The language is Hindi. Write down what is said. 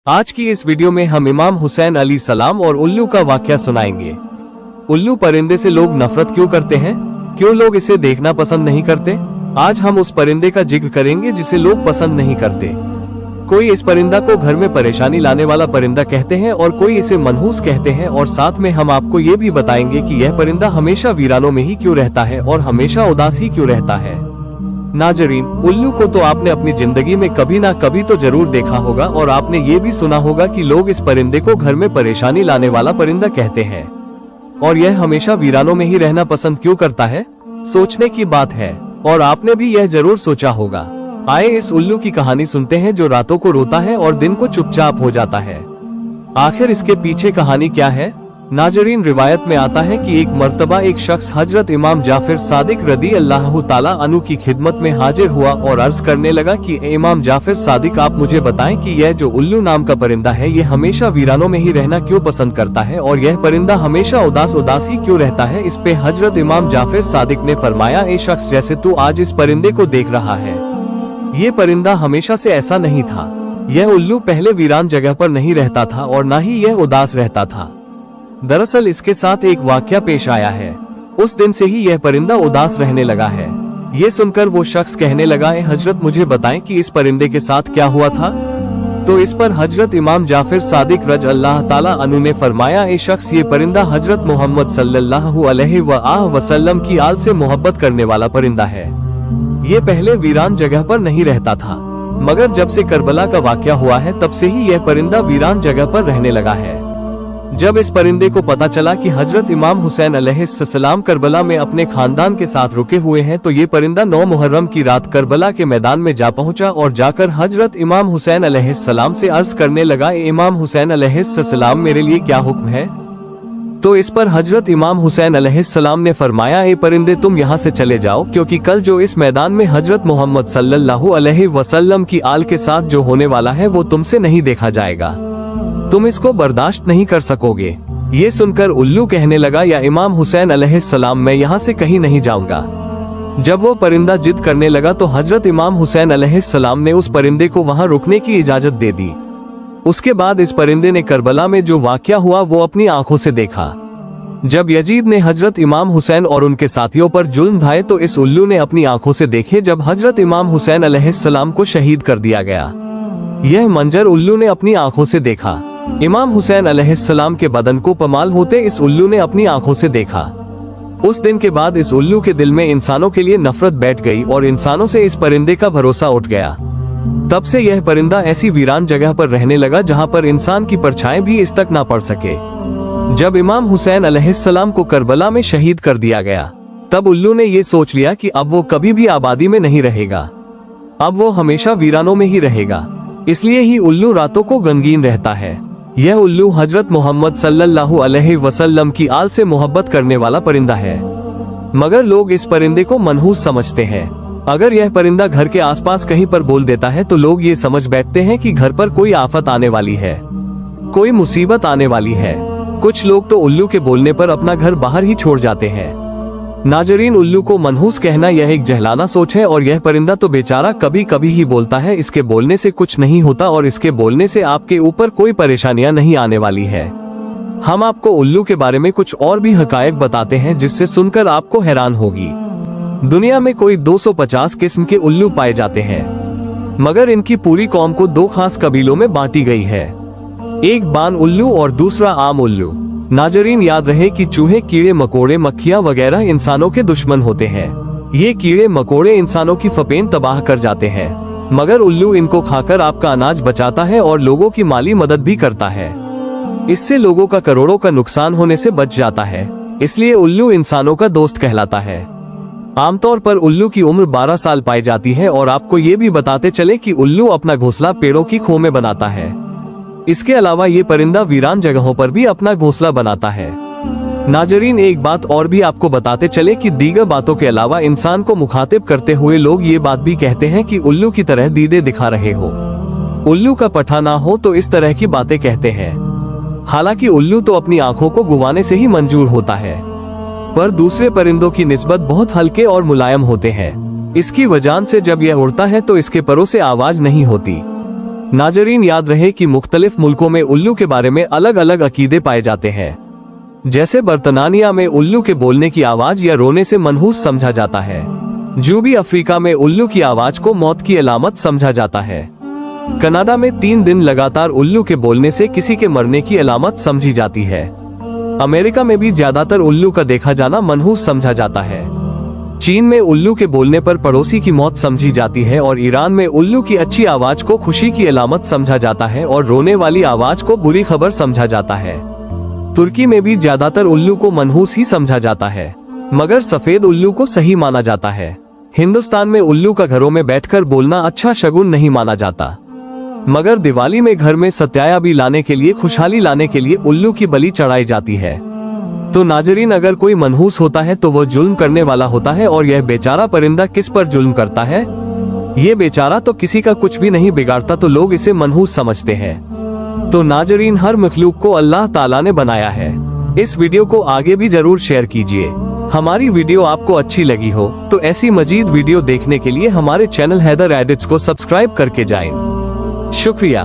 आज की इस वीडियो में हम इमाम हुसैन अली सलाम और उल्लू का वाकया सुनाएंगे। उल्लू परिंदे से लोग नफरत क्यों करते हैं? क्यों लोग इसे देखना पसंद नहीं करते? आज हम उस परिंदे का जिक्र करेंगे जिसे लोग पसंद नहीं करते। कोई इस परिंदा को घर में परेशानी लाने वाला परिंदा कहते हैं और कोई इसे मनहूस कहते हैं, और साथ में हम आपको ये भी बताएंगे कि यह परिंदा हमेशा वीरानों में ही क्यों रहता है और हमेशा उदास ही क्यों रहता है। नाजरीन, उल्लू को तो आपने अपनी जिंदगी में कभी ना कभी तो जरूर देखा होगा, और आपने ये भी सुना होगा कि लोग इस परिंदे को घर में परेशानी लाने वाला परिंदा कहते हैं। और यह हमेशा वीरानों में ही रहना पसंद क्यों करता है? सोचने की बात है, और आपने भी यह जरूर सोचा होगा। आए इस उल्लू की कहानी सुनते हैं जो रातों को रोता है और दिन को चुपचाप हो जाता है। आखिर इसके पीछे कहानी क्या है? नाजरीन, रिवायत में आता है कि एक मर्तबा एक शख्स हजरत इमाम जाफिर सादिक रदी अल्लाह ताला अन्हु की खिदमत में हाजिर हुआ और अर्ज करने लगा कि इमाम जाफिर सादिक, आप मुझे बताएं कि यह जो उल्लू नाम का परिंदा है ये हमेशा वीरानों में ही रहना क्यों पसंद करता है, और यह परिंदा हमेशा उदास उदास ही क्यों रहता है। इस पे हजरत इमाम जाफिर सादिक ने फरमाया, ए शख्स, जैसे तू आज इस परिंदे को देख रहा है, ये परिंदा हमेशा से ऐसा नहीं था। यह उल्लू पहले वीरान जगह पर नहीं रहता था और न ही यह उदास रहता था। दरअसल इसके साथ एक वाकया पेश आया है। उस दिन से ही यह परिंदा उदास रहने लगा है। ये सुनकर वो शख्स कहने लगा, ए हजरत, मुझे बताएं कि इस परिंदे के साथ क्या हुआ था। तो इस पर हजरत इमाम जाफिर सादिक रज अल्लाह ताला अन्हु ने फरमाया, ए शख्स, ये परिंदा हजरत मोहम्मद सल्लल्लाहु अलैहि वसल्लम की आल से मोहब्बत करने वाला परिंदा है। ये पहले वीरान जगह पर नहीं रहता था, मगर जब से करबला का वाकया हुआ है तब से ही यह परिंदा वीरान जगह पर रहने लगा है। जब इस परिंदे को पता चला कि हजरत इमाम हुसैन अलैहिस्सलाम करबला में अपने खानदान के साथ रुके हुए हैं, तो ये परिंदा 9 मुहर्रम की रात करबला के मैदान में जा पहुंचा और जाकर हजरत इमाम हुसैन अलैहिस्सलाम से अर्ज करने लगा, इमाम हुसैन अलैहिस्सलाम, मेरे लिए क्या हुक्म है? तो इस पर हजरत इमाम हुसैन अलैहिस्सलाम ने फरमाया, ए परिंदे, तुम यहाँ से चले जाओ, क्योंकि कल जो इस मैदान में हजरत मोहम्मद सल्लल्लाहु अलैहि वसल्लम की आल के साथ जो होने वाला है वो तुमसे नहीं देखा जाएगा। तुम इसको बर्दाश्त नहीं कर सकोगे। ये सुनकर उल्लू कहने लगा, या इमाम हुसैन अलैहिस्सलाम, मैं यहाँ से कहीं नहीं जाऊंगा। जब वो परिंदा जिद करने लगा तो हजरत इमाम हुसैन अलैहिस्सलाम ने उस परिंदे को वहाँ रुकने की इजाजत दे दी। उसके बाद इस परिंदे ने करबला में जो वाकया हुआ वो अपनी आंखों से देखा। जब यजीद ने हजरत इमाम हुसैन और उनके साथियों पर जुल्म ढाए तो इस उल्लू ने अपनी आंखों से देखे जब हजरत इमाम हुसैन अलैहिस्सलाम को शहीद कर दिया गया। यह मंजर उल्लू ने अपनी आंखों से देखा। इमाम हुसैन अलैहिस्सलाम के बदन को पमाल होते इस उल्लू ने अपनी आंखों से देखा। उस दिन के बाद इस उल्लू के दिल में इंसानों के लिए नफरत बैठ गई और इंसानों से इस परिंदे का भरोसा उठ गया। तब से यह परिंदा ऐसी वीरान जगह पर रहने लगा जहां पर इंसान की परछाई भी इस तक ना पड़ सके। जब इमाम हुसैन अलैहिस्सलाम को करबला में शहीद कर दिया गया तब उल्लू ने ये सोच लिया कि अब वो कभी भी आबादी में नहीं रहेगा, अब वो हमेशा वीरानों में ही रहेगा। इसलिए ही उल्लू रातों को गमगीन रहता है। यह उल्लू हजरत मोहम्मद सल्लल्लाहु अलैहि वसल्लम की आल से मोहब्बत करने वाला परिंदा है, मगर लोग इस परिंदे को मनहूस समझते हैं। अगर यह परिंदा घर के आसपास कहीं पर बोल देता है तो लोग ये समझ बैठते हैं कि घर पर कोई आफत आने वाली है, कोई मुसीबत आने वाली है। कुछ लोग तो उल्लू के बोलने पर अपना घर बाहर ही छोड़ जाते हैं। नाजरीन, उल्लू को मनहूस कहना यह एक जहलाना सोच है, और यह परिंदा तो बेचारा कभी कभी ही बोलता है। इसके बोलने से कुछ नहीं होता और इसके बोलने से आपके ऊपर कोई परेशानियां नहीं आने वाली है। हम आपको उल्लू के बारे में कुछ और भी हकायक बताते हैं जिससे सुनकर आपको हैरान होगी। दुनिया में कोई 250 किस्म के उल्लू पाए जाते हैं, मगर इनकी पूरी कौम को 2 खास कबीलों में बांटी गई है। एक बान उल्लू और दूसरा आम उल्लू। नाजरीन, याद रहे कि चूहे, कीड़े मकोड़े, मक्खियां वगैरह इंसानों के दुश्मन होते हैं। ये कीड़े मकोड़े इंसानों की फपेन तबाह कर जाते हैं, मगर उल्लू इनको खाकर आपका अनाज बचाता है और लोगों की माली मदद भी करता है। इससे लोगों का करोड़ों का नुकसान होने से बच जाता है। इसलिए उल्लू इंसानों का दोस्त कहलाता है। आमतौर पर उल्लू की उम्र 12 साल पाई जाती है, और आपको ये भी बताते चले कि उल्लू अपना घोंसला पेड़ों की खोह में बनाता है। इसके अलावा ये परिंदा वीरान जगहों पर भी अपना घोंसला बनाता है। नाजरीन, एक बात और भी आपको बताते चले कि दीगर बातों के अलावा इंसान को मुखातिब करते हुए लोग ये बात भी कहते हैं कि उल्लू की तरह दीदे दिखा रहे हो, उल्लू का पठा ना हो, तो इस तरह की बातें कहते हैं। हालांकि उल्लू तो अपनी आंखों को गुवाने से ही मंजूर होता है, पर दूसरे परिंदों की निस्बत बहुत हल्के और मुलायम होते हैं। इसकी वजह से जब यह उड़ता है तो इसके परों से आवाज नहीं होती। नाजरीन, याद रहे कि मुख्तलिफ मुल्कों में उल्लू के बारे में अलग अलग अकीदे पाए जाते हैं। जैसे बर्तानिया में उल्लू के बोलने की आवाज या रोने से मनहूस समझा जाता है। जनूबी अफ्रीका में उल्लू की आवाज को मौत की अलामत समझा जाता है। कनाडा में 3 दिन लगातार उल्लू के बोलने से किसी के मरने की अलामत समझी जाती है। अमेरिका में भी ज्यादातर उल्लू का देखा जाना मनहूस समझा जाता है। चीन में उल्लू के बोलने पर पड़ोसी की मौत समझी जाती है और ईरान में उल्लू की अच्छी आवाज को खुशी की अलामत समझा जाता है और रोने वाली आवाज को बुरी खबर समझा जाता है। तुर्की में भी ज्यादातर उल्लू को मनहूस ही समझा जाता है, मगर सफेद उल्लू को सही माना जाता है। हिंदुस्तान में उल्लू का घरों में बैठकर बोलना अच्छा शगुन नहीं माना जाता, मगर दिवाली में घर में सत्यायाबी लाने के लिए, खुशहाली लाने के लिए उल्लू की बलि चढ़ाई जाती है। तो नाजरीन, अगर कोई मनहूस होता है तो वो जुल्म करने वाला होता है। और यह बेचारा परिंदा किस पर जुल्म करता है? ये बेचारा तो किसी का कुछ भी नहीं बिगाड़ता, तो लोग इसे मनहूस समझते हैं। तो नाजरीन, हर मखलूक को अल्लाह ताला ने बनाया है। इस वीडियो को आगे भी जरूर शेयर कीजिए। हमारी वीडियो आपको अच्छी लगी हो तो ऐसी मजीद वीडियो देखने के लिए हमारे चैनल हैदर एडिट्स को सब्सक्राइब करके जाएं। शुक्रिया।